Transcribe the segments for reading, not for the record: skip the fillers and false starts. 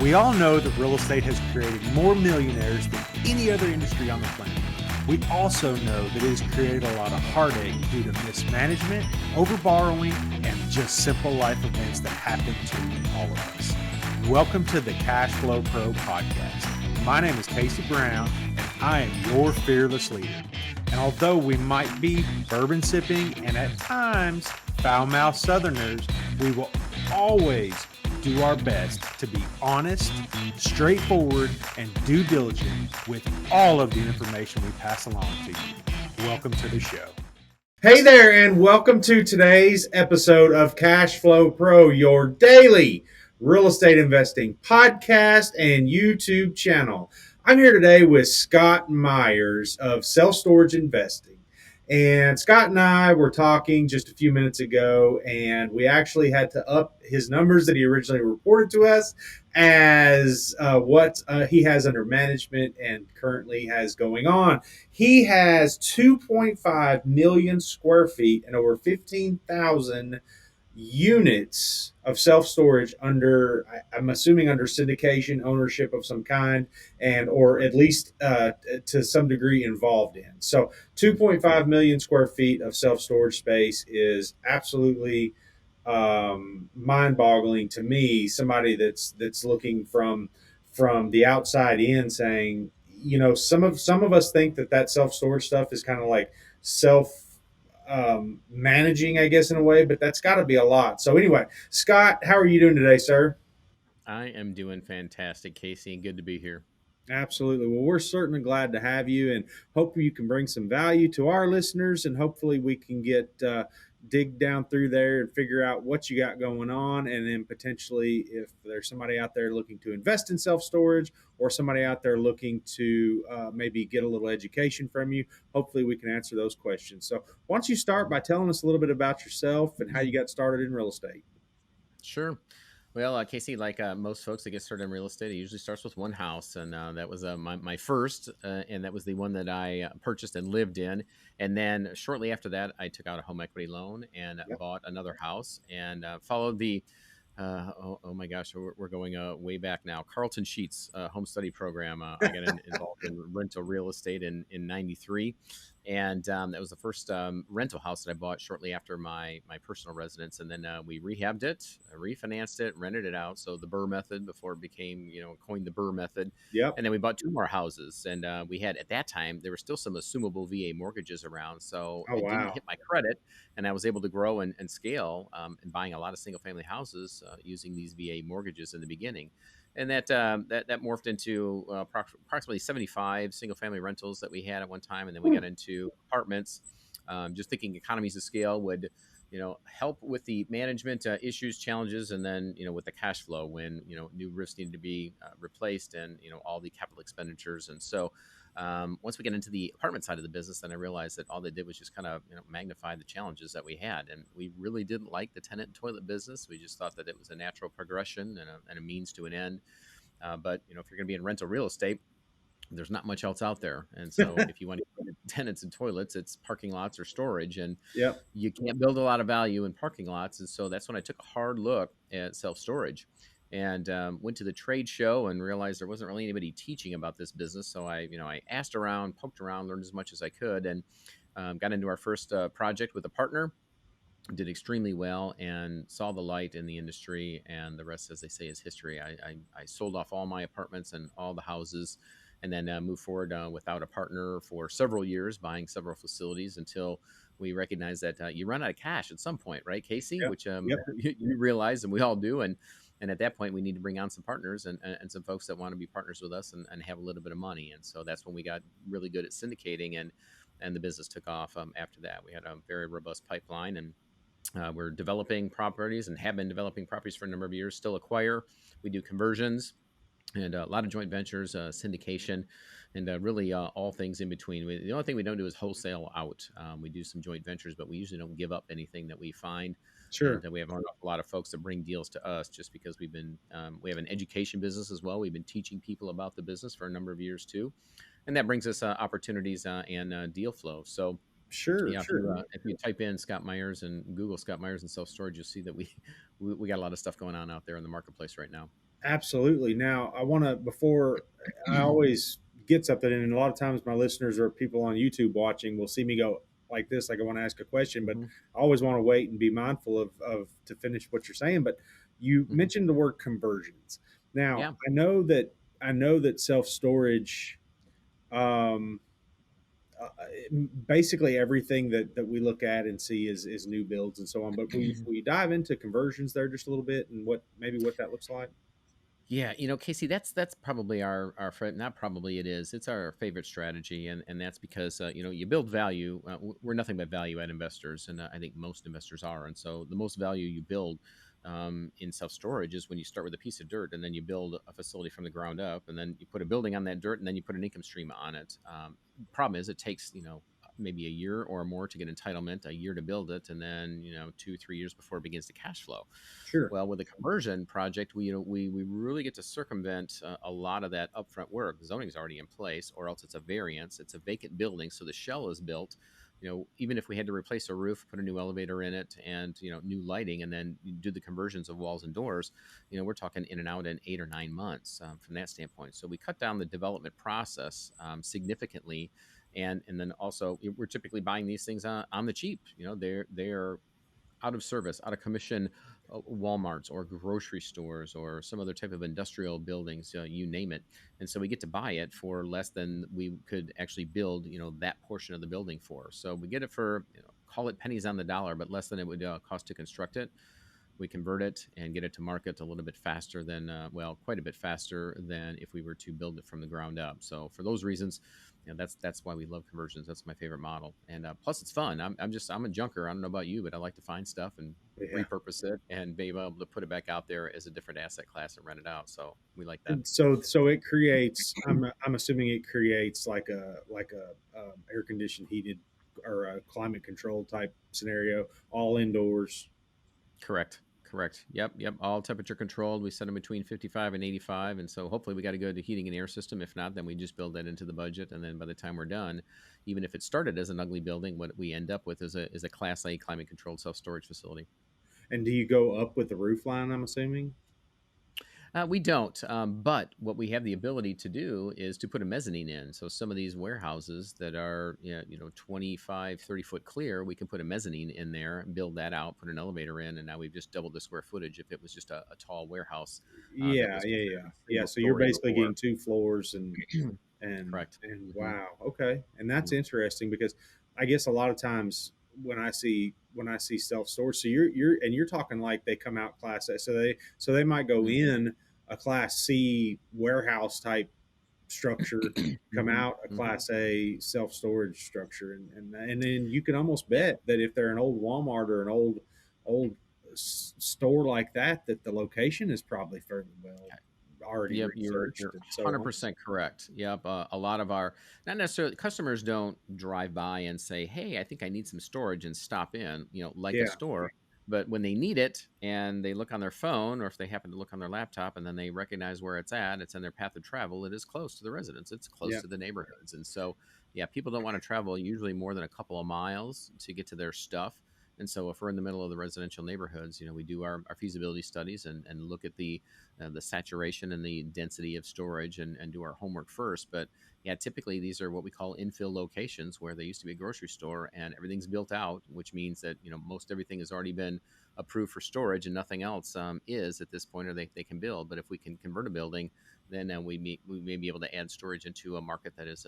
We all know that real estate has created more millionaires than any other industry on the planet. We also know that it has created a lot of heartache due to mismanagement, overborrowing, and just simple life events that happen to all of us. Welcome to the Cash Flow Pro podcast. My name is Casey Brown, and I am your fearless leader. And although we might be bourbon sipping and at times foul-mouthed Southerners, we will always do our best to be honest, straightforward, and due diligent with all of the information we pass along to you. Welcome to the show. Hey there, and welcome to today's episode of Cash Flow Pro, your daily real estate investing podcast and YouTube channel. I'm here today with Scott Meyers of Self Storage Investing. And Scott and I were talking just a few minutes ago, and we actually had to up his numbers that he originally reported to us as what he has under management and currently has going on. He has 2.5 million square feet and over 15,000 units of self-storage under, I'm assuming, under syndication ownership of some kind, and or at least to some degree involved in. So 2.5 million square feet of self-storage space is absolutely mind-boggling to me. Somebody that's looking from the outside in, saying, you know, some of us think that self-storage stuff is kind of like self managing, I guess, in a way, but that's got to be a lot. So anyway, Scott, how are you doing today, sir? I am doing fantastic, Casey, and good to be here. Absolutely. Well, we're certainly glad to have you, and hope you can bring some value to our listeners, and hopefully we can get dig down through there and figure out what you got going on, and then potentially if there's somebody out there looking to invest in self-storage, or somebody out there looking to maybe get a little education from you, hopefully we can answer those questions. So why don't you start by telling us a little bit about yourself and how you got started in real estate? Sure. Well, Casey, like most folks that get started in real estate, it usually starts with one house, and that was my first, and that was the one that I purchased and lived in. And then shortly after that, I took out a home equity loan and Yep. bought another house, and followed the oh my gosh, we're going way back now. Carlton Sheets home study program. I got involved in rental real estate in '93, and that was the first rental house that I bought shortly after my personal residence. And then we rehabbed it, refinanced it, rented it out. So the Burr method before it became, coined the Burr method. Yep. And then we bought two more houses, and we had at that time there were still some assumable VA mortgages around, so Oh, it didn't wow. hit my credit, and I was able to grow and scale and buying a lot of single family houses using these VA mortgages in the beginning. And that morphed into approximately 75 single family rentals that we had at one time, and then we got into apartments. Just thinking economies of scale would, help with the management issues, challenges, and then with the cash flow when new roofs needed to be replaced, and all the capital expenditures. And so once we get into the apartment side of the business, then I realized that all they did was just kind of magnify the challenges that we had, and we really didn't like the tenant and toilet business. We just thought that it was a natural progression and a means to an end. But if you're going to be in rental real estate, there's not much else out there. And so if you want to get tenants and toilets, it's parking lots or storage, and Yep. you can't build a lot of value in parking lots. And so that's when I took a hard look at self storage, and went to the trade show and realized there wasn't really anybody teaching about this business. So I asked around, poked around, learned as much as I could, and got into our first project with a partner. Did extremely well and saw the light in the industry, and the rest, as they say, is history. I sold off all my apartments and all the houses, and then moved forward without a partner for several years, buying several facilities until we recognized that you run out of cash at some point, right, Casey? Yep. Which Yep. you realize, and we all do. And at that point, we need to bring on some partners, and some folks that want to be partners with us, and have a little bit of money. And so that's when we got really good at syndicating, and the business took off. After that, we had a very robust pipeline, and we're developing properties and have been developing properties for a number of years. Still acquire. We do conversions and a lot of joint ventures, syndication, and really all things in between. The only thing we don't do is wholesale out. We do some joint ventures, but we usually don't give up anything that we find. And Sure. we have a lot of folks that bring deals to us just because we have an education business as well. We've been teaching people about the business for a number of years too, and that brings us opportunities and deal flow. So Sure. yeah, Sure. if you type in Scott Myers and Google Scott Myers and self storage, you'll see that we got a lot of stuff going on out there in the marketplace right now. Absolutely. Now, I want to, before I always get something, and a lot of times my listeners or people on YouTube watching will see me go like this, like I want to ask a question, but Hmm. I always want to wait and be mindful of to finish what you're saying. But you Hmm. mentioned the word conversions. Now, Yeah. I know that self storage, um, uh, basically everything that we look at and see is new builds and so on. But we dive into conversions there just a little bit and what that looks like. Yeah, Casey, that's probably our not probably, it is. It's our favorite strategy, and that's because you build value. We're nothing but value add investors, and I think most investors are. And so the most value you build in self storage is when you start with a piece of dirt, and then you build a facility from the ground up, and then you put a building on that dirt, and then you put an income stream on it. Problem is, it takes maybe a year or more to get entitlement, a year to build it, and then 2 3 years before it begins to cash flow. Sure. Well, with a conversion project, we really get to circumvent a lot of that upfront work. Zoning is already in place, or else it's a variance. It's a vacant building, so the shell is built. Even if we had to replace a roof, put a new elevator in it, and new lighting, and then you do the conversions of walls and doors, we're talking in and out in 8 or 9 months from that standpoint. So we cut down the development process significantly, and then also we're typically buying these things on the cheap. They're out of service, out of commission, Walmarts or grocery stores or some other type of industrial buildings, you name it. And so we get to buy it for less than we could actually build, that portion of the building for. So we get it for, call it pennies on the dollar, but less than it would cost to construct it. We convert it and get it to market a little bit faster than, quite a bit faster than if we were to build it from the ground up. So for those reasons, that's why we love conversions. That's my favorite model, and plus it's fun. I'm a junker. I don't know about you, but I like to find stuff and Yeah. repurpose it and be able to put it back out there as a different asset class and rent it out. So we like that. And so it creates. I'm assuming it creates like a air conditioned, heated, or a climate controlled type scenario, all indoors. Correct. Correct. Yep. Yep. All temperature controlled. We set them between 55 and 85. And so hopefully we got a good heating and air system. If not, then we just build that into the budget. And then by the time we're done, even if it started as an ugly building, what we end up with is a Class A climate controlled self storage facility. And do you go up with the roof line? I'm assuming. We don't, but what we have the ability to do is to put a mezzanine in. So some of these warehouses that are 25, 30 foot clear, we can put a mezzanine in there, build that out, put an elevator in, and now we've just doubled the square footage if it was just a tall warehouse that Yeah, was yeah, considered yeah, yeah. single So you're story basically before. getting two floors and Correct. Hmm. wow, okay, and that's interesting because I guess a lot of times when I see self storage, so you're talking like they come out class A, so they might go Hmm. in a class C warehouse type structure, come Hmm. out a Hmm. class A self storage structure, and then you can almost bet that if they're an old Walmart or an old store like that, that the location is probably fairly well already Yep, you're researched and so on. 100% correct. Yep, a lot of our, not necessarily, customers don't drive by and say, "Hey, I think I need some storage," and stop in, like a Yeah, store. But when they need it and they look on their phone, or if they happen to look on their laptop and then they recognize where it's at, it's in their path of travel. It is close to the residence. It's close yeah, to the neighborhoods, and so yeah, people don't want to travel usually more than a couple of miles to get to their stuff. And so if we're in the middle of the residential neighborhoods, we do our feasibility studies and look at the saturation and the density of storage and do our homework first. But yeah, typically these are what we call infill locations where there used to be a grocery store and everything's built out, which means that most everything has already been approved for storage and nothing else is at this point, or they can build. But if we can convert a building, then we may be able to add storage into a market that is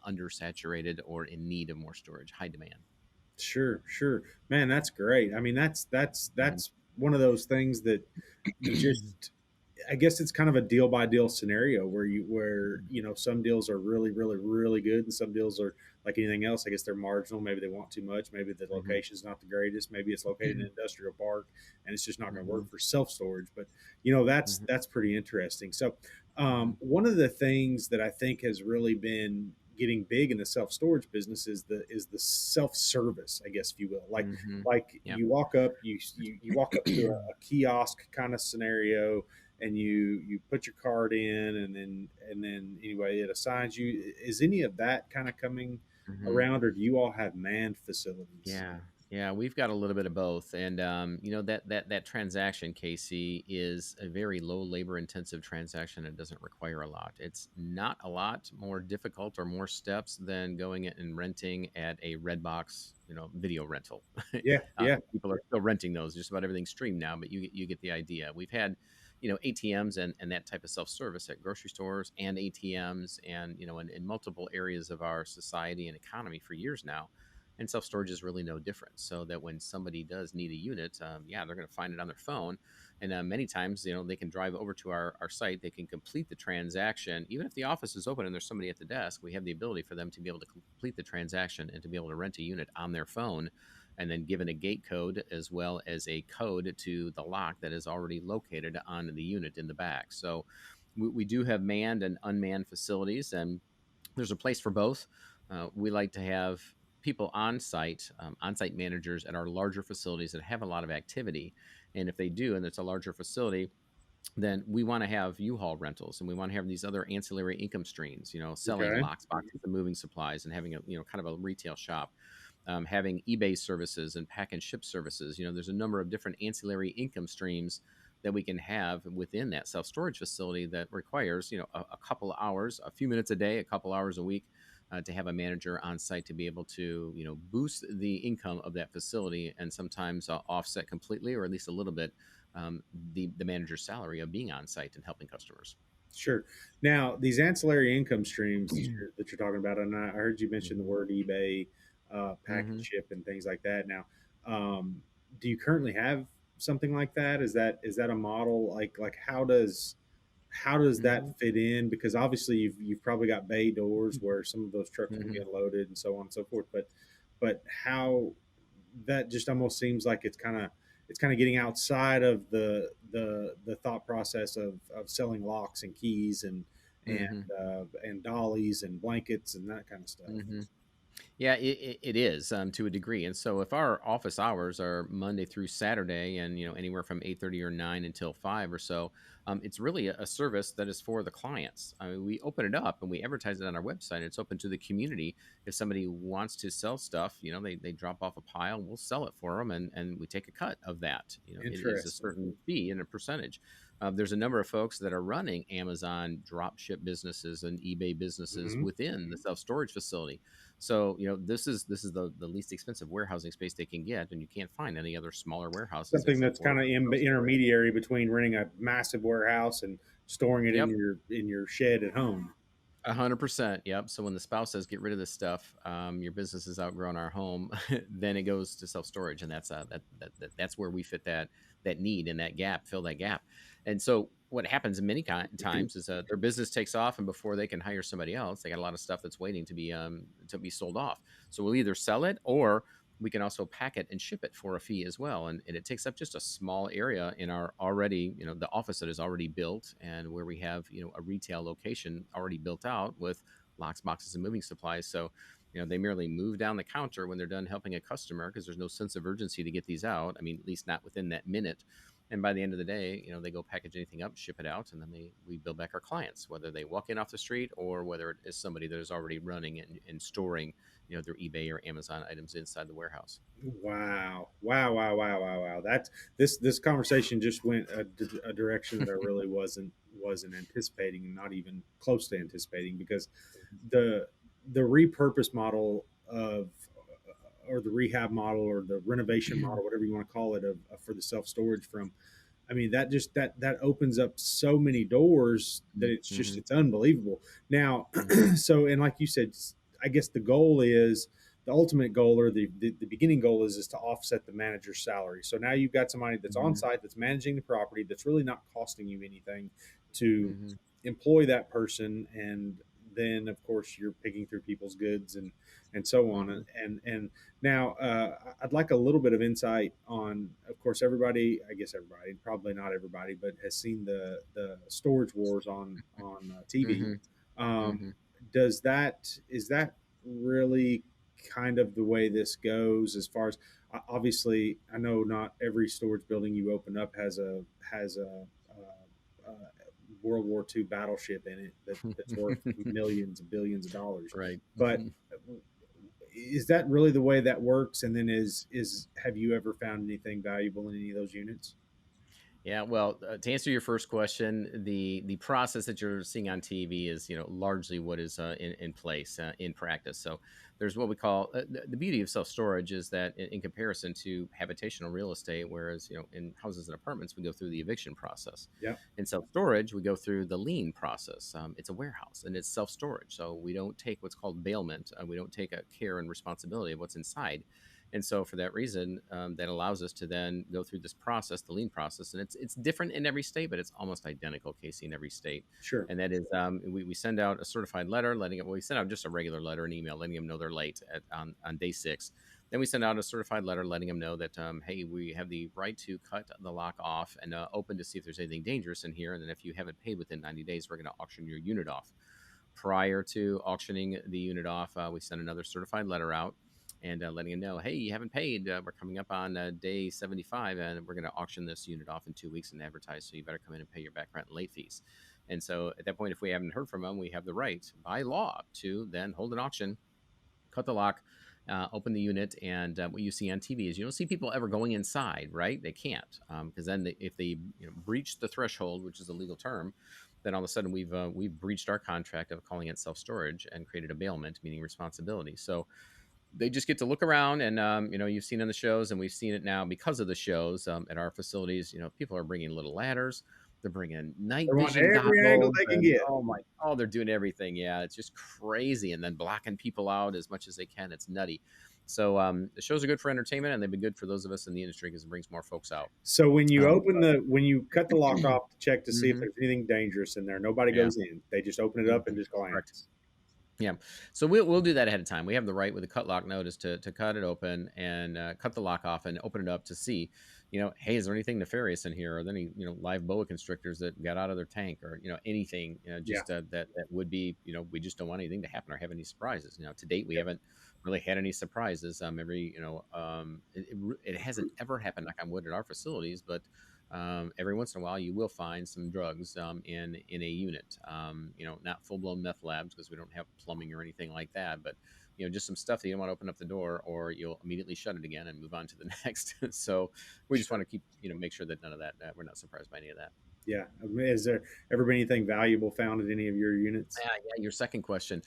undersaturated or in need of more storage, high demand. sure, sure, man, that's great. I mean, that's Mhm. that's one of those things that you just I guess it's kind of a deal by deal scenario where some deals are really really really good and some deals are like anything else. I guess they're marginal. Maybe they want too much. Maybe the Mhm. location's not the greatest. Maybe it's located in an industrial park and it's just not going to work Mhm. for self storage. But that's Mhm. that's pretty interesting. So Mhm. one of the things that I think has really been getting big in the self storage business is the self service, I guess if you will. Like Mhm. like Yeah. you walk up you walk up to a kiosk kind of scenario and you put your card in and then anyway it assigns you. Is any of that kind of coming Mhm. around or do you all have manned facilities? Yeah. Yeah, we've got a little bit of both, and that transaction, Casey, is a very low labor intensive transaction. It doesn't require a lot. It's not a lot more difficult or more steps than going and renting at a Redbox, video rental. Yeah, yeah, People are still renting those. Just about everything's streamed now, but you get the idea. We've had ATMs and that type of self service at grocery stores and ATMs and in multiple areas of our society and economy for years now, and self storage is really no different. So that when somebody does need a unit, yeah, they're going to find it on their phone. And many times, they can drive over to our site. They can complete the transaction. Even if the office is open and there's somebody at the desk, we have the ability for them to be able to complete the transaction and to be able to rent a unit on their phone, and then given a gate code as well as a code to the lock that is already located on the unit in the back. So we do have manned and unmanned facilities, and there's a place for both. We like to have people on site managers at our larger facilities that have a lot of activity. And if they do, and it's a larger facility, then we want to have U-Haul rentals, and we want to have these other ancillary income streams, selling okay, locks, boxes, and moving supplies, and having a, kind of a retail shop, having eBay services and pack and ship services. There's a number of different ancillary income streams that we can have within that self storage facility that requires, a couple of hours, a few minutes a day, a couple hours a week. To have a manager on site to be able to, boost the income of that facility, and sometimes offset completely, or at least a little bit, the manager's salary of being on site and helping customers. sure. Now, these ancillary income streams that you're talking about, and I heard you mention the word eBay, package Mm-hmm. ship, and things like that. Now, um, do you currently have something like that? Is that a model? Like how does Mm-hmm. that fit in? Because obviously you've probably got bay doors where some of those trucks will Mm-hmm. get loaded and so on and so forth. But how that just almost seems like it's kind of getting outside of the thought process of selling locks and keys and Mm-hmm. and dollies and blankets and that kind of stuff. Mm-hmm. Yeah, it is, to a degree. And so if our office hours are Monday through Saturday, and anywhere from 8:30 or 9 until 5 or so, it's really a service that is for the clients. I mean, we open it up and we advertise it on our website. It's open to the community. If somebody wants to sell stuff, they drop off a pile, we'll sell it for them, and we take a cut of that. It is a Interesting. certain fee and a percentage. There's a number of folks that are running Amazon drop ship businesses and eBay businesses Hmm. within the self storage facility. So, this is the least expensive warehousing space they can get, and you can't find any other smaller warehouses Something except that's for kind of self-storage. intermediary between renting a massive warehouse and storing it in Yep. your shed at home. 100%. Yep. So when the spouse says, "Get rid of this stuff," your business has outgrown our home, then it goes to self storage, and that's where we fit that need and that gap, fill that gap. And so what happens many times is their business takes off, and before they can hire somebody else, they got a lot of stuff that's waiting to be sold off. So we'll either sell it, or we can also pack it and ship it for a fee as well. And it takes up just a small area in our already, the office that is already built, and where we have, a retail location already built out with locks, boxes, and moving supplies. So, they merely move down the counter when they're done helping a customer, because there's no sense of urgency to get these out. I mean, at least not within that minute. And by the end of the day, they go package anything up, ship it out, and then we bill back our clients, whether they walk in off the street or whether it is somebody that is already running and storing, their eBay or Amazon items inside the warehouse. Wow. Wow, wow, wow, wow, wow. That's this conversation just went a direction that I really wasn't anticipating, and not even close to anticipating, because the the repurpose model of or the rehab model or the renovation model, whatever you want to call it, for the self storage from, I mean, that just that opens up so many doors that Mm-hmm. it's unbelievable. Now, Mm-hmm. so, and like you said, I guess the ultimate goal, or the beginning goal is to offset the manager's salary. So now you've got somebody that's on Mm-hmm. site, that's managing the property, that's really not costing you anything to Mm-hmm. employ that person. And then of course you're picking through people's goods and so on. Mm-hmm. And now, I'd like a little bit of insight on, of course, everybody, I guess everybody, probably not everybody, but has seen the storage wars on TV. Mm-hmm. Um, Mm-hmm. is that really kind of the way this goes? As far as, obviously, I know not every storage building you open up has a World War II battleship in it that's worth millions and billions of dollars. Right. But is that really the way that works? And then is have you ever found anything valuable in any of those units? Yeah, well, to answer your first question, the process that you're seeing on TV is, largely what is in place in practice. So there's what we call the beauty of self storage is that in comparison to habitational real estate, whereas in houses and apartments we go through the eviction process, Yeah, in self storage we go through the lien process. It's a warehouse and it's self storage, so we don't take what's called bailment. We don't take a care and responsibility of what's inside. And so, for that reason, that allows us to then go through this process, the lien process, and it's different in every state, but it's almost identical, Casey, in every state. sure. And that is, we send out a certified letter, we send out just a regular letter, an email, letting them know they're late on day 6. Then we send out a certified letter letting them know that, hey, we have the right to cut the lock off and open to see if there's anything dangerous in here. And then if you haven't paid within 90 days, we're going to auction your unit off. Prior to auctioning the unit off, we send another certified letter out and letting them know, hey, you haven't paid. We're coming up on day 75, and we're going to auction this unit off in 2 weeks and advertise. So you better come in and pay your back rent and late fees. And so at that point, if we haven't heard from them, we have the right by law to then hold an auction, cut the lock, open the unit, and what you see on TV is you don't see people ever going inside, right? They can't, because then if they breach the threshold, which is a legal term, then all of a sudden we've breached our contract of calling it self storage and created a bailment, meaning responsibility. So they just get to look around, and you've seen in the shows, and we've seen it now because of the shows at our facilities. People are bringing little ladders, they're bringing night They want vision every angle goggles, they can and get. they're doing everything. Yeah, it's just crazy, and then blocking people out as much as they can. It's nutty. So the shows are good for entertainment, and they've been good for those of us in the industry because it brings more folks out. So Um, when you cut the lock off to check to see if mhm, there's anything dangerous in there, nobody yeah, goes in. They just open it mhm, up and just correct. glance. Yeah. So we'll do that ahead of time. We have the right with a cut lock notice to cut it open and cut the lock off and open it up to see, hey, is there anything nefarious in here? Are there any, live boa constrictors that got out of their tank or, anything, Yeah, just that would be, we just don't want anything to happen or have any surprises. To date, we haven't really had any surprises. It hasn't ever happened, knock on wood, at our facilities, but every once in a while, you will find some drugs in a unit. Not full blown meth labs because we don't have plumbing or anything like that, but just some stuff that you don't want to open up the door, or you'll immediately shut it again and move on to the next. So we just want to keep make sure that none of that we're not surprised by any of that. yeah. I mean, has there ever been anything valuable found at any of your units? Yeah, your second question.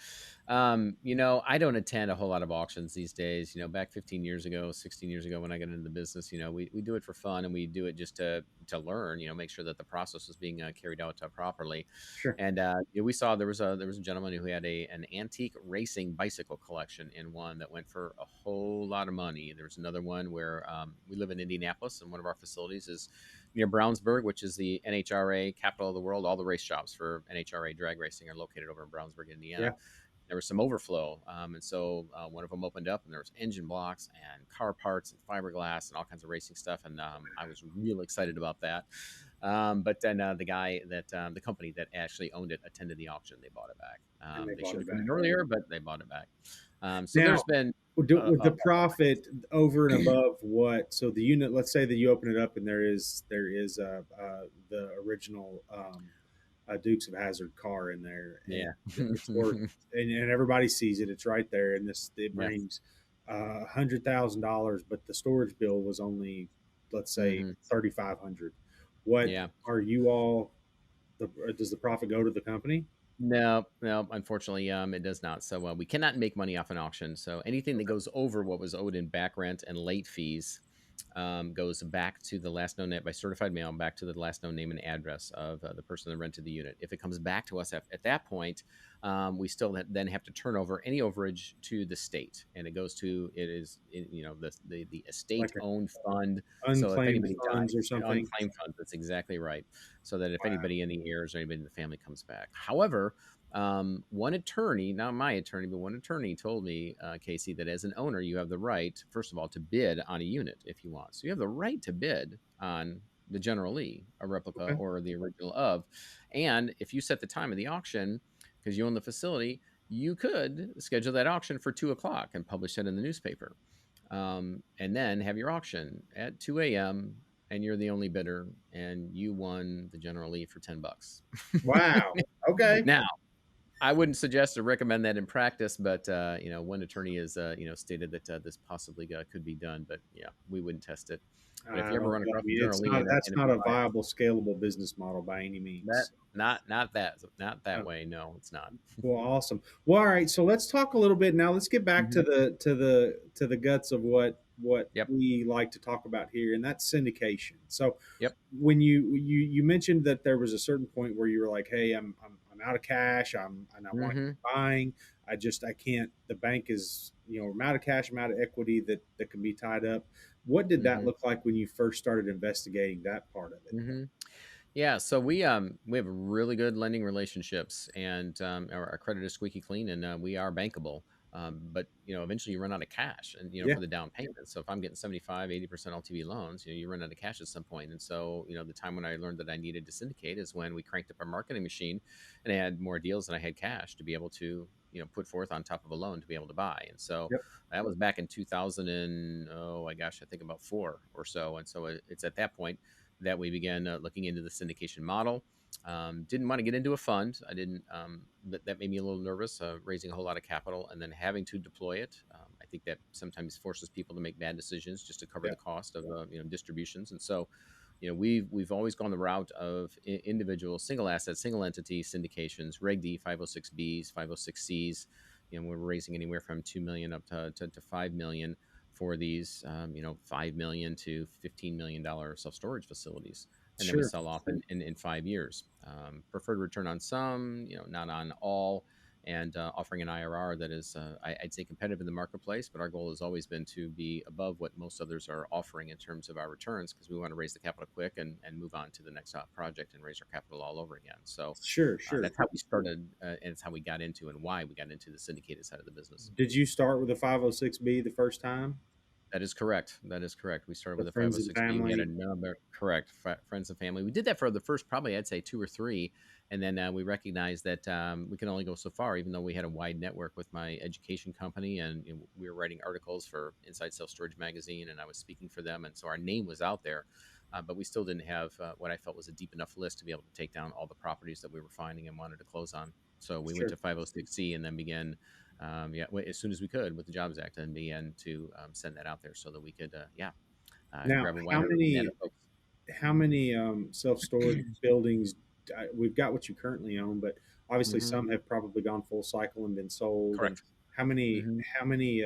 I don't attend a whole lot of auctions these days. Back 15 years ago, 16 years ago, when I got into the business, we do it for fun and we do it just to learn. Make sure that the process is being carried out properly. Sure. And we saw there was a gentleman who had an antique racing bicycle collection in one that went for a whole lot of money. There was another one where we live in Indianapolis, and one of our facilities is near Brownsburg, which is the NHRA capital of the world. All the race shops for NHRA drag racing are located over in Brownsburg, Indiana. Yeah. There was some overflow, and so one of them opened up, and there was engine blocks and car parts and fiberglass and all kinds of racing stuff, and I was real excited about that. But then the company that actually owned it attended the auction. They bought it back. And they They bought should it have come back. in earlier, but they bought it back. So Now, there's been with the profit over and above what? So the unit, let's say that you open it up and there is the original Dukes of Hazard car in there, and yeah. it's worth, and everybody sees it. It's right there, and it Yeah. brings $100,000, but the storage bill was only, let's say, Hmm. 3,500. What Yeah. are you all? Does the profit go to the company? No, no, unfortunately, it does not. So we cannot make money off an auction. So anything that goes over what was owed in back rent and late fees goes back to the last known name by certified mail, back to the last known name and address of the person that rented the unit. If it comes back to us at that point, we still then have to turn over any overage to the state, and the estate Like a owned fund. So if unclaimed anybody funds or dies, something? unclaimed funds. That's exactly right. So that if Wow. anybody in the heirs or anybody in the family comes back. However, one attorney, not my attorney, but one attorney told me, Casey, that as an owner, you have the right, first of all, to bid on a unit if you want. So you have the right to bid on the General Lee, a replica Okay. or the original of. And if you set the time of the auction, because you own the facility, you could schedule that auction for 2 o'clock and publish it in the newspaper. And then have your auction at 2 a.m. and you're the only bidder and you won the General Lee for $10. Wow. Okay. Now, I wouldn't suggest or recommend that in practice, but one attorney has stated that this possibly could be done, but yeah, we wouldn't test it. But if I you ever don't run across blame a you. general It's lien not and, that's and if not we a buy it, viable, scalable business model by any that means. not that Uh, way. No, it's not. well, awesome. Well, all right. So let's talk a little bit now. Let's get back to Hmm. the guts of what Yep. we like to talk about here, and that's syndication. So Yep. when you mentioned that there was a certain point where you were like, "Hey, I'm out of cash. I want to Hmm. keep buying. I can't. The bank is I'm out of cash. I'm out of equity that can be tied up." What did that Hmm. look like when you first started investigating that part of it? Hmm. Yeah, so we have really good lending relationships, and our credit is squeaky clean, and we are bankable. But eventually you run out of cash, and Yeah, for the down payment. So if I'm getting 75, 80% LTV loans, you run out of cash at some point. And so the time when I learned that I needed to syndicate is when we cranked up our marketing machine, and I had more deals than I had cash to be able to put forth on top of a loan to be able to buy. And so yep, that was back in 2000 and oh my gosh, I think about four or so. And so it's at that point that we began looking into the syndication model. Didn't want to get into a fund. I didn't. That made me a little nervous, raising a whole lot of capital and then having to deploy it. I think that sometimes forces people to make bad decisions just to cover yeah, the cost of distributions. And so, we've always gone the route of individual, single asset, single entity syndications, Reg D, 506Bs, 506Cs. We're raising anywhere from 2 million up to 5 million for these, 5 million to $15 million self storage facilities, and then we sure, sell off in 5 years. Preferred return on some, not on all, and offering an IRR that is, I'd say, competitive in the marketplace. But our goal has always been to be above what most others are offering in terms of our returns, because we want to raise the capital quick and move on to the next project and raise our capital all over again. So sure, sure. that's how we started, and it's how we got into and why we got into the syndicated side of the business. Did you start with a 506B the first time? That is correct. That is correct. We started The with a friends and 506B. We had family? a number, correct, friends and family. We did that for the first, probably, I'd say, two or three. And then we recognized that we can only go so far, even though we had a wide network with my education company. And we were writing articles for Inside Self Storage Magazine, and I was speaking for them. And so our name was out there. But we still didn't have what I felt was a deep enough list to be able to take down all the properties that we were finding and wanted to close on. So we went Sure. to 506C and then began as soon as we could with the Jobs Act, and began to send that out there so that we could, Now, grab a wider net of folks. how many self storage buildings? We've got what you currently own, but obviously Hmm. some have probably gone full cycle and been sold. And Correct. how many Hmm. how many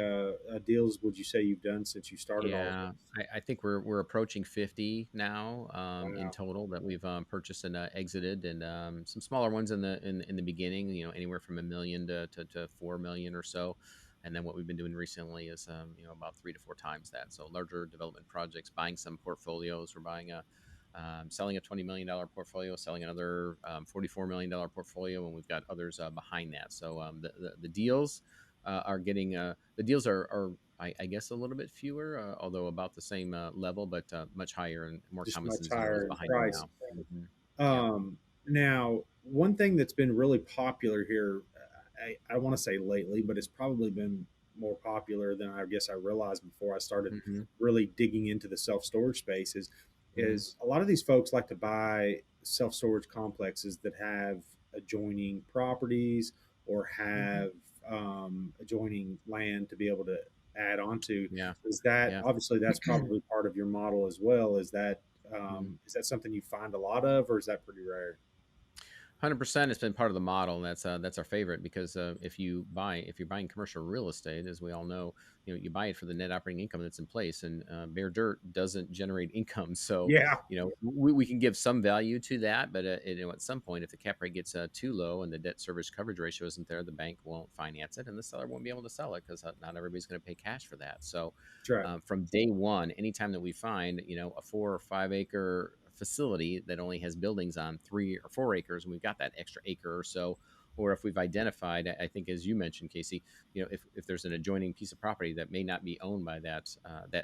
deals would you say you've done since you started all of Yeah, this? I think we're approaching 50 now, in Wow, total, that we've purchased and exited, and some smaller ones in the beginning, anywhere from 1 million to 4 million or so. And then what we've been doing recently is about 3 to 4 times that. So larger development projects, buying some portfolios. We're buying selling a $20 million portfolio, selling another $44 million portfolio, and we've got others behind that. So the deals are getting the deals are I guess a little bit fewer, although about the same level, but much higher and more just common much sense deals higher in behind them price. now. Hmm. Yeah. Now, one thing that's been really popular here, I want to say lately, but it's probably been more popular than I guess I realized before I started Hmm. really digging into the self storage space Hmm. is a lot of these folks like to buy self storage complexes that have adjoining properties or Hmm. have adjoining land to be able to add onto. Yeah. Is that Yeah. obviously that's probably part of your model as well? Mhm. Is that something you find a lot of, or is that pretty rare? 100%, it's been part of the model, and that's our favorite, because if you're buying commercial real estate, as we all know, you buy it for the net operating income that's in place, and bare dirt doesn't generate income. So Yeah, we can give some value to that, but at some point, if the cap rate gets too low and the debt service coverage ratio isn't there, the bank won't finance it, and the seller won't be able to sell it, because not everybody's going to pay cash for that. So that's right. from day one, anytime that we find, a 4 or 5 acre facility that only has buildings on 3 or 4 acres, and we've got that extra acre or so, or if we've identified, I think, as you mentioned, Casey, if there's an adjoining piece of property that may not be owned by that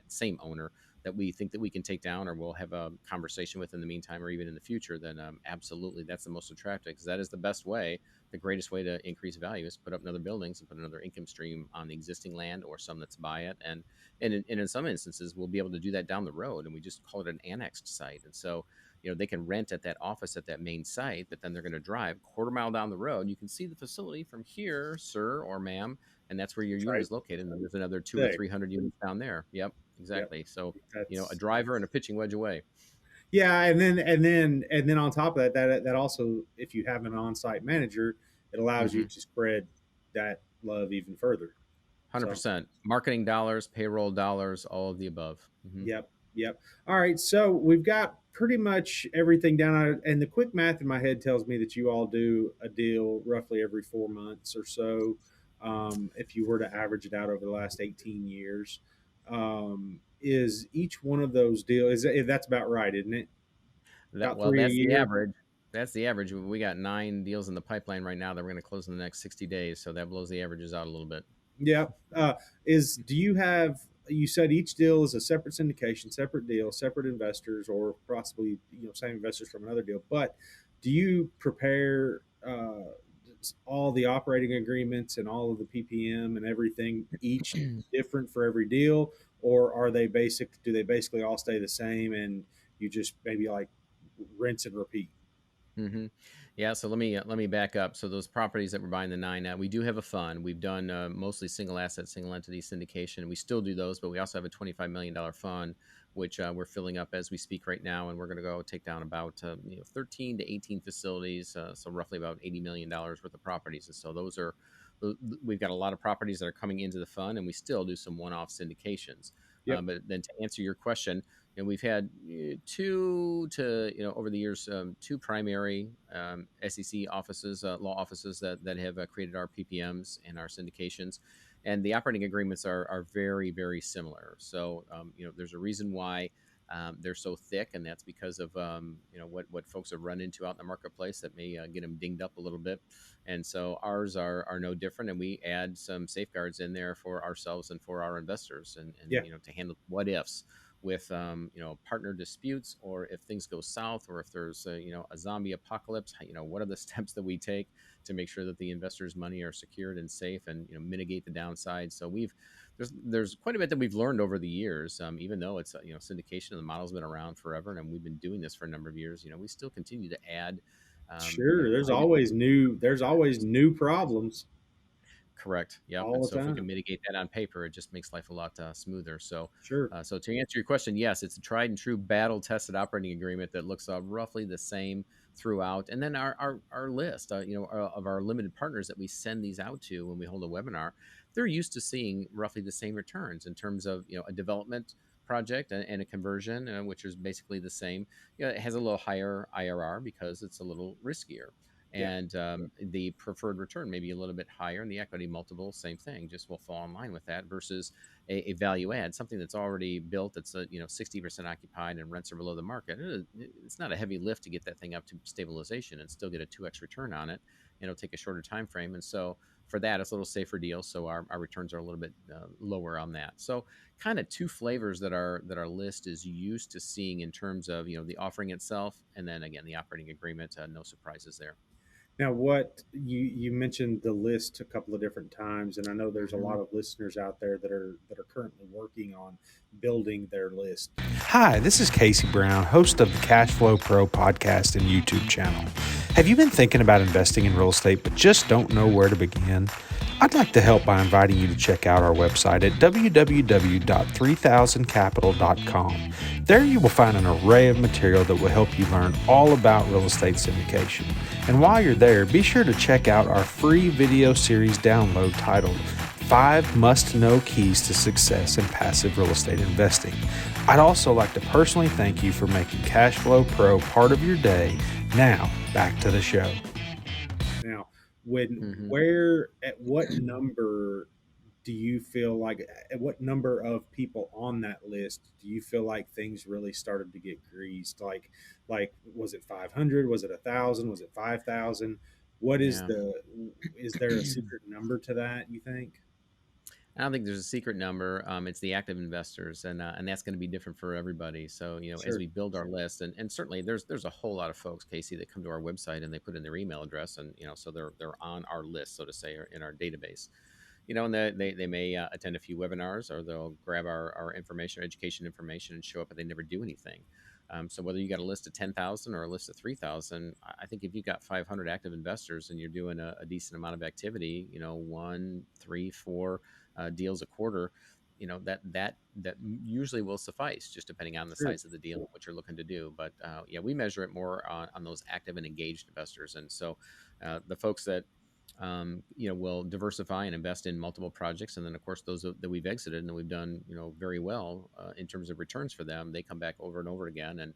same owner, that we think that we can take down, or we'll have a conversation with in the meantime, or even in the future, then absolutely, that's the most attractive, because that is the best way. The greatest way to increase value is put up another buildings and put another income stream on the existing land, or some that's buy it. And in some instances, we'll be able to do that down the road, and we just call it an annexed site. And so they can rent at that office at that main site, but then they're going to drive quarter mile down the road. You can see the facility from here, sir or ma'am, and that's where your That's unit right is located. And then there's another two or there. 300 units down there. Yep, Yep. exactly. So, a That's driver and a pitching wedge away. Yeah, and then on top of that, that also, if you have an on-site manager, it allows you Mm-hmm. to spread that love even further. So, 100%. Marketing dollars, payroll dollars, all of the above. Hmm. yep, yep. All right, so we've got pretty much everything down, and the quick math in my head tells me that you all do a deal roughly every 4 months or so. If you were to average it out over the last 18 years, is each one of those deals? That's about right, isn't it? That About well, three a that's the year. average. That's the average. We got 9 deals in the pipeline right now that we're going to close in the next 60 days. So that blows the averages out a little bit. Yeah. Is do you have? You said each deal is a separate syndication, separate deal, separate investors, or possibly same investors from another deal. But do you prepare all the operating agreements and all of the PPM and everything each different for every deal, or are they basic? Do they basically all stay the same, and you just maybe like rinse and repeat? Hmm. Yeah, so let me back up. So those properties that we're buying the nine at, we do have a fund. We've done mostly single asset, single entity syndication. We still do those, but we also have a $25 million fund, which we're filling up as we speak right now, and we're going to go take down about 13 to 18 facilities, so roughly about $80 million worth of properties. And so we've got a lot of properties that are coming into the fund, and we still do some one-off syndications. Yep. But then to answer your question, and we've had two to over the years, two primary SEC offices, law offices that have created our PPMs and our syndications, and the operating agreements are very very similar. So there's a reason why they're so thick, and that's because of what folks have run into out in the marketplace that may get them dinged up a little bit. And so ours are no different, and we add some safeguards in there for ourselves and for our investors, and Yeah. to handle what ifs with partner disputes, or if things go south, or if there's a zombie apocalypse. What are the steps that we take to make sure that the investors' money are secured and safe, and mitigate the downside. So there's quite a bit that we've learned over the years. Even though it's syndication, the model's been around forever, and we've been doing this for a number of years. We still continue to add. Sure. There's Quite a always new. There's always bit. new problems Correct. Yep. And all the so if we can time. mitigate that on paper, it just makes life a lot smoother. So, Sure. so to answer your question, yes, it's a tried and true battle-tested operating agreement that looks roughly the same throughout. And then our list, of our limited partners that we send these out to when we hold a webinar, they're used to seeing roughly the same returns in terms of a development project and a conversion, which is basically the same. It has a little higher IRR because it's a little riskier, Yeah. and the preferred return may be a little bit higher, and the equity multiple, same thing, just will fall in line with that, versus a value add, something that's already built, that's 60% occupied and rents are below the market. It's not a heavy lift to get that thing up to stabilization and still get a 2x return on it. It'll take a shorter time frame, and so for that, it's a little safer deal. So our returns are a little bit lower on that. So kind of two flavors that our list is used to seeing in terms of the offering itself, and then again the operating agreement. No surprises there. Now, what you mentioned the list a couple of different times, and I know there's a Mhm. lot of listeners out there that are currently working on building their list. Hi, this is Casey Brown, host of the Cash Flow Pro podcast and YouTube channel. Have you been thinking about investing in real estate but just don't know where to begin? I'd like to help by inviting you to check out our website at www.3000capital.com. There you will find an array of material that will help you learn all about real estate syndication. And while you're there, be sure to check out our free video series download titled 5 Must-Know Keys to Success in Passive Real Estate Investing. I'd also like to personally thank you for making Cash Flow Pro part of your day. Now, back to the show. Now, Mhm. at what number do you feel like, at what number of people on that list do you feel like things really started to get greased? Like was it 500? Was it 1,000? Was it 5,000? What is Yeah. is there a secret number to that, you think? I don't think there's a secret number. It's the active investors, and that's going to be different for everybody. So as Sure. we build our list, and certainly there's a whole lot of folks, Casey, that come to our website and they put in their email address, and so they're on our list, so to say, or in our database. And they may attend a few webinars, or they'll grab our information, education information, and show up, but they never do anything. So whether you got a list of 10,000 or a list of 3,000, I think if you've got 500 active investors and you're doing a decent amount of activity, one, three, four deals a quarter, that usually will suffice, just depending on the Sure. size of the deal and what you're looking to do. But yeah, we measure it more on those active and engaged investors. And so the folks that will diversify and invest in multiple projects, and then of course those that we've exited and we've done very well in terms of returns for them, they come back over and over again, and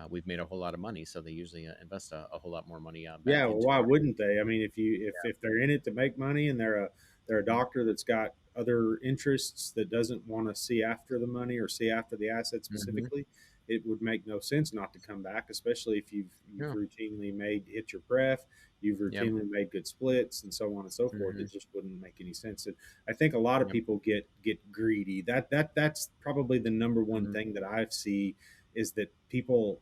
we've made a whole lot of money. So they usually invest a whole lot more money Yeah, back well, into why our. wouldn't they? I mean, if they're in it to make money and they're a doctor that's got other interests that doesn't want to see after the money or see after the asset Hmm. specifically, it would make no sense not to come back, especially if you've Yeah. routinely made hit your pref, you've Yep. routinely made good splits, and so on and so forth. Hmm. It just wouldn't make any sense. And I think a lot of Yep. people get greedy. That's probably the number one Hmm. thing that I see is that people,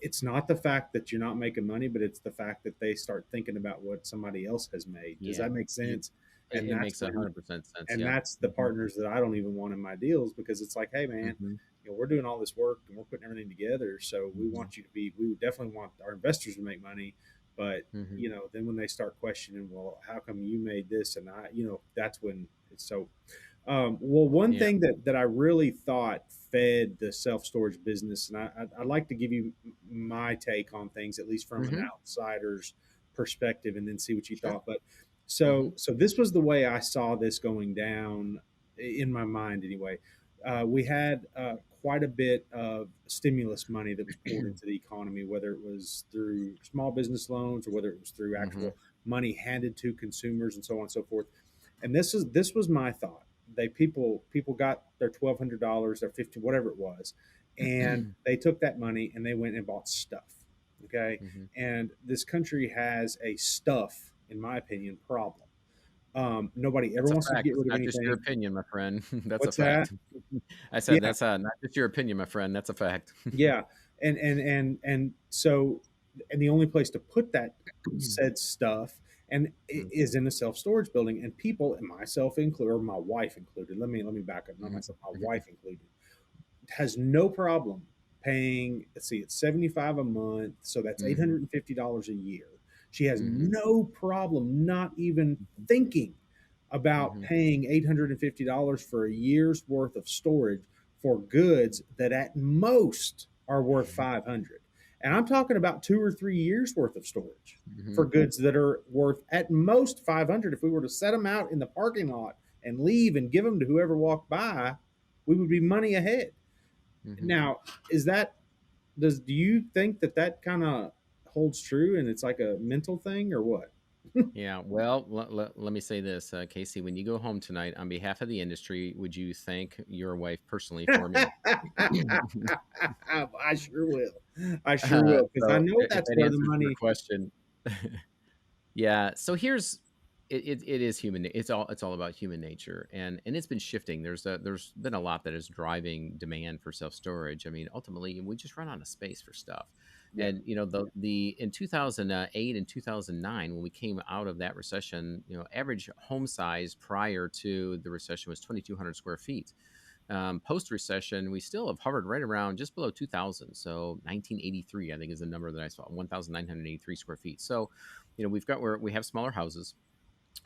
it's not the fact that you're not making money, but it's the fact that they start thinking about what somebody else has made. Does Yeah. that make It, sense? it, And it that's makes when, 100% sense. and Yep. that's the Hmm. partners that I don't even want in my deals, because it's like, hey man, Hmm. we're doing all this work and we're putting everything together. So we Hmm. want you to be, we definitely want our investors to make money. But, Hmm. then when they start questioning, well, how come you made this? And that's when it's so, well, one Yeah. thing that I really thought fed the self storage business, and I'd like to give you my take on things, at least from an Hmm. outsider's perspective, and then see what you Sure. thought. But Hmm. so this was the way I saw this going down in my mind, anyway. We had quite a bit of stimulus money that was poured into the economy, whether it was through small business loans or whether it was through Hmm. actual money handed to consumers and so on and so forth. And this was my thought. People got their $1,200, their 15, whatever it was, and they took that money and they went and bought stuff. Okay, Hmm. and this country has a stuff, in my opinion, problem. Nobody ever That's a wants to fact. get It's rid of not just your anything. opinion, my friend. That's a What's that? fact. I said Yeah, that's not just your opinion, my friend. That's a fact. yeah, and so, and the only place to put that said stuff and Mhm, is in a self storage building, and people, and myself included, or my wife included. Let me back up. Not mhm, myself, my mhm, wife included, has no problem paying. Let's see, it's 75 a month, so that's mhm, $850 a year. She has mhm, no problem, not even thinking about mhm, paying $850 for a year's worth of storage for goods that at most are worth mhm, 500. And I'm talking about 2 or 3 years worth of storage for mhm, goods that are worth at most 500. If we were to set them out in the parking lot and leave and give them to whoever walked by, we would be money ahead. mhm. Now, is that, do you think that kind of holds true and it's like a mental thing or what? Yeah, well, let me say this, Casey. When you go home tonight, on behalf of the industry, would you thank your wife personally for me? I sure will. I sure will, because I So, know if that's that where the answers your money. question, yeah. So here's it is human. It's all about human nature, and it's been shifting. There's been a lot that is driving demand for self storage. I mean, ultimately, we just run out of space for stuff. Yeah, And the in 2008 and 2009, when we came out of that recession, average home size prior to the recession was 2,200 square feet. Post recession, we still have hovered right around just below 2,000. So 1983, I think, is the number that I saw, 1,983 square feet. So, we have smaller houses.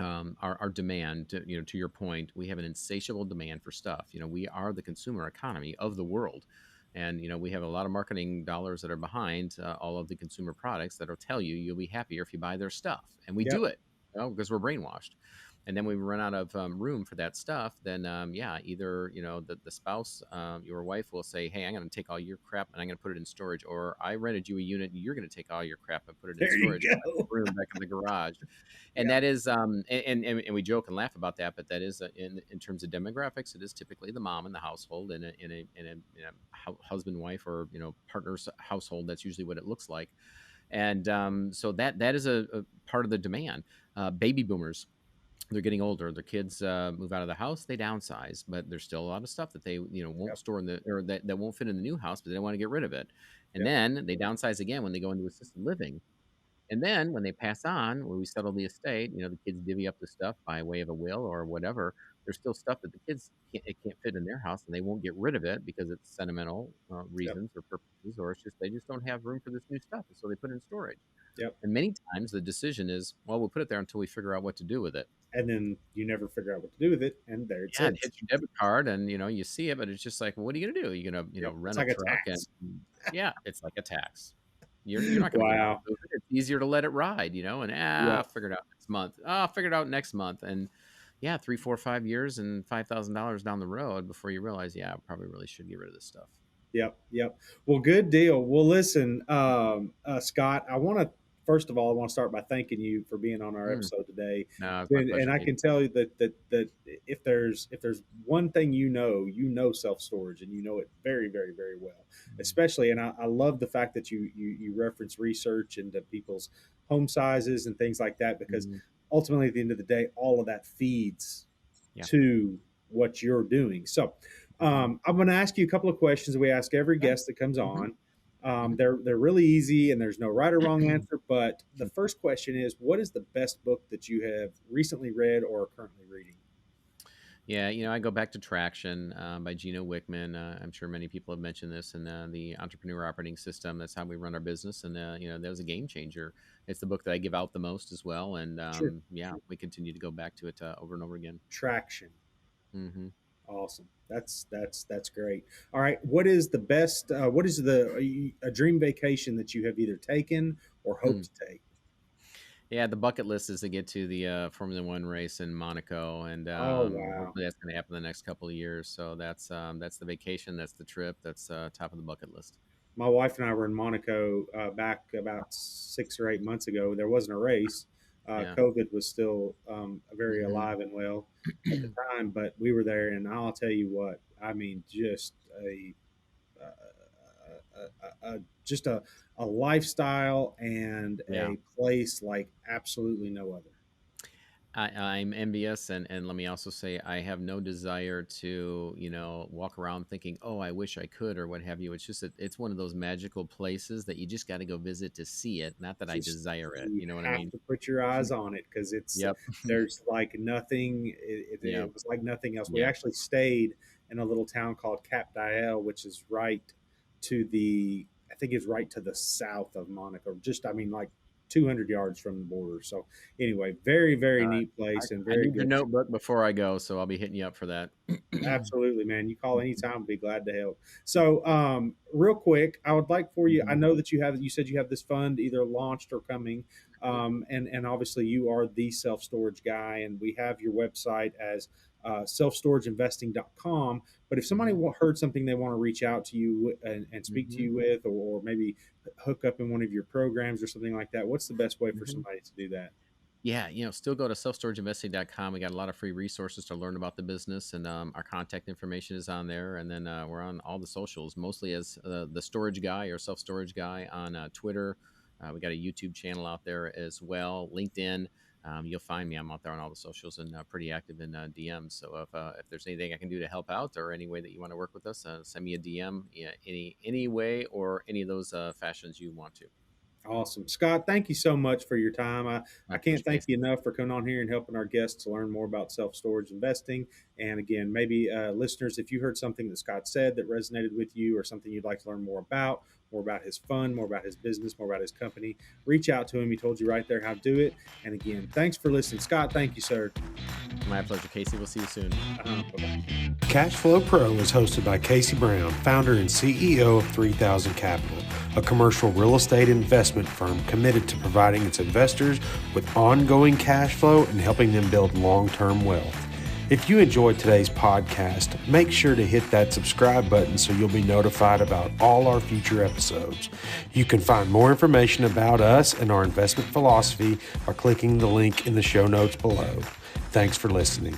Our demand, to your point, we have an insatiable demand for stuff. We are the consumer economy of the world. And, we have a lot of marketing dollars that are behind all of the consumer products that'll tell you you'll be happier if you buy their stuff. And we do yep, it, because we're brainwashed. And then when we run out of room for that stuff, then yeah, either the spouse, your wife will say, "Hey, I'm going to take all your crap and I'm going to put it in storage," or "I rented you a unit, and you're going to take all your crap and put it in there you storage, go. room back in the garage." And Yeah, that is, and we joke and laugh about that, but that is in terms of demographics, it is typically the mom in the household, in a husband, wife, or partner's household. That's usually what it looks like. And so that is a part of the demand. Baby boomers, they're getting older. Their kids move out of the house, they downsize, but there's still a lot of stuff that they won't yep, store in the, or that won't fit in the new house, but they don't want to get rid of it. And yep, then they downsize again when they go into assisted living. And then when they pass on, when we settle the estate, the kids divvy up the stuff by way of a will or whatever. there's still stuff that the kids it can't fit in their house, and they won't get rid of it because it's sentimental Yep. reasons or purposes, or it's just they just don't have room for this new stuff, and so they put it in storage. Yep. And many times the decision is, well, we'll put it there until we figure out what to do with it. And then you never figure out what to do with it, and there it Yeah, it sits. hits your debit card, and you see it, but it's just like, well, what are you gonna do? You're gonna Yep. rent It's a like a truck, and tax. yeah, it's like a tax. You're not gonna go Wow. with it. It's easier to let it ride, and Yep. I'll figure it out next month. I'll figure it out next month, and yeah, 3, 4, 5 years and $5,000 down the road before you realize, yeah, I probably really should get rid of this stuff. Yep. Well, good deal. Well, listen, Scott, first of all, I want to start by thanking you for being on our Mm, episode today. no, it's my And pleasure, I Casey. can tell you that if there's one thing you know self storage, and you know it very, very, very well, especially. And I love the fact that you reference research into people's home sizes and things like that, because Mhm. ultimately at the end of the day, all of that feeds Yeah. to what you're doing. So Mhm. I'm going to ask you a couple of questions we ask every Yeah. guest that comes Mhm. on. Mhm. They're really easy, and there's no right or wrong answer. But the first question is, what is the best book that you have recently read or are currently reading? Yeah, I go back to Traction by Gino Wickman. I'm sure many people have mentioned this, and the Entrepreneur Operating System. That's how we run our business, and that was a game changer. It's the book that I give out the most as well, and Sure. yeah, we continue to go back to it over and over again. Traction. Hmm. Awesome. That's great. All right. What is the best? What is a dream vacation that you have either taken or hope to take? Yeah, the bucket list is to get to the Formula One race in Monaco, and Oh wow. hopefully that's going to happen in the next couple of years. So that's the vacation, that's the trip, that's top of the bucket list. My wife and I were in Monaco back about 6 or 8 months ago. There wasn't a race. Yeah. COVID was still very Hmm. alive and well at the time, but we were there, and I'll tell you what. I mean, just just a lifestyle and Yeah. a place like absolutely no other. I'm envious, and let me also say I have no desire to, walk around thinking, oh, I wish I could or what have you. It's just it's one of those magical places that you just got to go visit to see it. Not that I Just desire it. you You know what I have mean? to put your eyes on it, because Yep. there's like nothing. Yeah. It was like nothing else. We Yeah. actually stayed in a little town called Cap Diel, which is right to the I think it's right to the south of Monaco. Just I mean like 200 yards from the border. So anyway, very, very neat I, place and I very need your good. notebook before I go, so I'll be hitting you up for that. Absolutely, man. You call anytime, I'll be glad to help. So, real quick, I would like for you. I Mhm. know that you said you have this fund either launched or coming, and obviously you are the self storage guy, and we have your website as selfstorageinvesting.com. But if somebody Mhm. heard something they want to reach out to you and speak to Mhm. you with, or maybe hook up in one of your programs or something like that, what's the best way for Mhm. somebody to do that? Yeah, still go to selfstorageinvesting.com. We got a lot of free resources to learn about the business, and our contact information is on there. And then we're on all the socials, mostly as the storage guy or self storage guy on Twitter. We got a YouTube channel out there as well, LinkedIn. You'll find me. I'm out there on all the socials and pretty active in DMs. So if there's anything I can do to help out or any way that you want to work with us, send me a DM. Yeah, any way or any of those fashions you want to. Awesome. Scott, thank you so much for your time. I My can't pleasure, thank Casey. you enough for coming on here and helping our guests to learn more about self storage investing. And again, maybe listeners, if you heard something that Scott said that resonated with you, or something you'd like to learn more about his fund, more about his business, more about his company, reach out to him. He told you right there how to do it. And again, thanks for listening. Scott, thank you, sir. My pleasure, Casey. We'll see you soon. Bye-bye. Cashflow Pro is hosted by Casey Brown, founder and CEO of 3000 Capital, a commercial real estate investment firm committed to providing its investors with ongoing cash flow and helping them build long-term wealth. If you enjoyed today's podcast, make sure to hit that subscribe button so you'll be notified about all our future episodes. You can find more information about us and our investment philosophy by clicking the link in the show notes below. Thanks for listening.